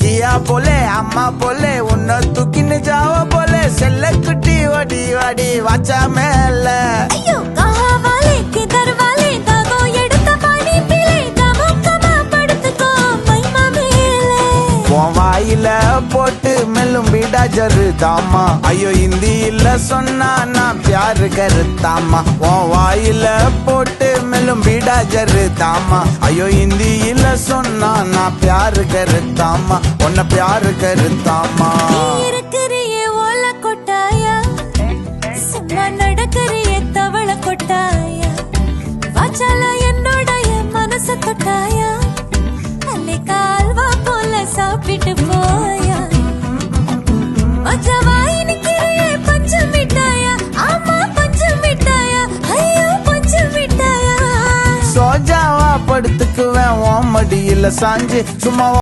கியா போலே அம்மா போலே உன்னை தூக்கின்னு ஜாவ போலே செல்ல குட்டி வடி வடி வாச்சா மேல வாயில போட்டு மெல்லும் பீடா ஜருதாமா ஐயோ இந்தியில சொன்னா நான் பியாரு கருத்தாமா உன் வாயில போட்டு மெல்லும் பீடா ஜருதாமா ஐயோ இந்தியில சொன்னா நான் பியாரு கருத்தாமா உன்னை பியாரு கருத்தாமா இருக்கிறியே ஓல கொட்டாயா சும்மா நடக்கிறியே தவள கொட்டாயா வாச்சால என்னோடைய மனச தொட்டாயா அல்லே கால்வா போல சாப்பிட்டு போயா மச்சவாய் நிக்கிறியே பஞ்சு மிட்டாயா ஆமா பஞ்சு மிட்டாயா ஐயோ பஞ்சு மிட்டாயா சோஜாவா படுத்துக்குவேன் உன் மடியில சாஞ்சு சும்மா